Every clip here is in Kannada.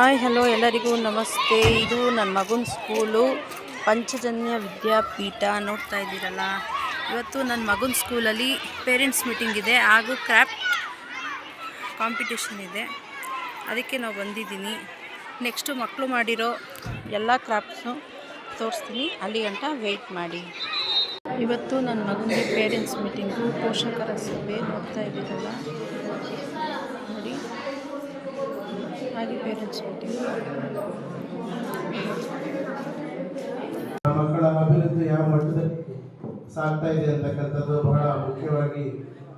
ಹಾಯ್ ಹಲೋ ಎಲ್ಲರಿಗೂ ನಮಸ್ತೆ. ಇದು ನನ್ನ ಮಗನ ಸ್ಕೂಲು ಪಂಚಜನ್ಯ ವಿದ್ಯಾಪೀಠ ನೋಡ್ತಾ ಇದ್ದೀರಲ್ಲ. ಇವತ್ತು ನನ್ನ ಮಗನ ಸ್ಕೂಲಲ್ಲಿ ಪೇರೆಂಟ್ಸ್ ಮೀಟಿಂಗ್ ಇದೆ ಹಾಗೂ ಕ್ರಾಫ್ಟ್ ಕಾಂಪಿಟೇಷನ್ ಇದೆ. ಅದಕ್ಕೆ ನಾವು ಬಂದಿದ್ದೀನಿ. ನೆಕ್ಸ್ಟು ಮಕ್ಕಳು ಮಾಡಿರೋ ಎಲ್ಲ ಕ್ರಾಫ್ಟ್ಸು ತೋರಿಸ್ತೀನಿ, ಅಲ್ಲಿ ಗಂಟ ವೆಯ್ಟ್ ಮಾಡಿ. ಇವತ್ತು ನನ್ನ ಮಗನಿಗೆ ಪೇರೆಂಟ್ಸ್ ಮೀಟಿಂಗು, ಪೋಷಕರ ಸಭೆ ನೋಡ್ತಾ ಇದ್ದೀರಲ್ಲ ನೋಡಿ. ಹಾಗೆ ಪೇರೆಂಟ್ಸ್ ಮೀಟಿಂಗ್. ಮಕ್ಕಳ ಅಭಿವೃದ್ಧಿ ಯಾವ ಮಟ್ಟದಲ್ಲಿ ಸಾಗ್ತಾ ಇದೆ ಅಂತಕ್ಕಂಥದ್ದು ಬಹಳ ಮುಖ್ಯವಾಗಿ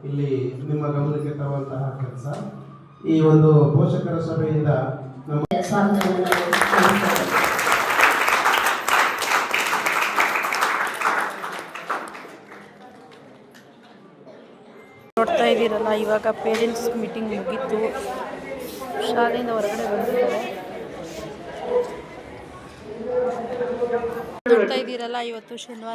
ಇಲ್ಲಿ ನಿಮ್ಮ ಗಮನಕ್ಕೆ ತರುವಂತಹ ಕೆಲಸ. ಈ ಒಂದು ಪೋಷಕರ ಸಭೆಯಿಂದ ನೋಡ್ತಾ ಇದ್ದೀರಲ್ಲ, ಇವಾಗ ಪೇರೆಂಟ್ಸ್ ಮೀಟಿಂಗ್ ಮುಗೀತು. ಶಾಲೆಯಿಂದ ಹೊರಗಡೆ ಬಂದಿದ್ದಾರೆ. ನೋಡ್ತಾ ಇದ್ದೀರಲ್ಲ, ಇವತ್ತು ಶನಿವಾರ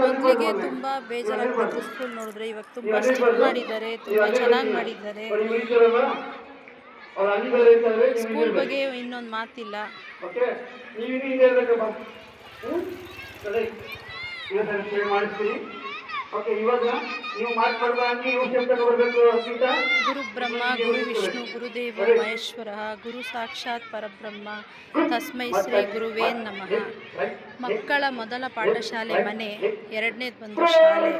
ಮಕ್ಕಳಿಗೆ ತುಂಬಾ ಬೇಜಾರಾಗ್ತಿತ್ತು ಸ್ಕೂಲ್ ನೋಡಿದ್ರೆ. ಇವಾಗ ತುಂಬಾ ಸ್ಟ್ರಿಕ್ಟ್ ಮಾಡಿದ್ದಾರೆ, ತುಂಬಾ ಚೆನ್ನಾಗಿ ಮಾಡಿದ್ದಾರೆ. ಸ್ಕೂಲ್ ಬಗ್ಗೆ ಇನ್ನೊಂದು ಮಾತಿಲ್ಲ. ಗುರು ಬ್ರಹ್ಮ ಗುರು ವಿಷ್ಣು ಗುರುದೇವ ಮಹೇಶ್ವರ ಗುರು ಸಾಕ್ಷಾತ್ ಪರಬ್ರಹ್ಮ ತಸ್ಮೈ ಶ್ರೀ ಗುರುವೇ ನಮಃ. ಮಕ್ಕಳ ಮೊದಲ ಪಾಠಶಾಲೆ ಮನೆ, ಎರಡನೇದು ಬಂದು ಶಾಲೆ.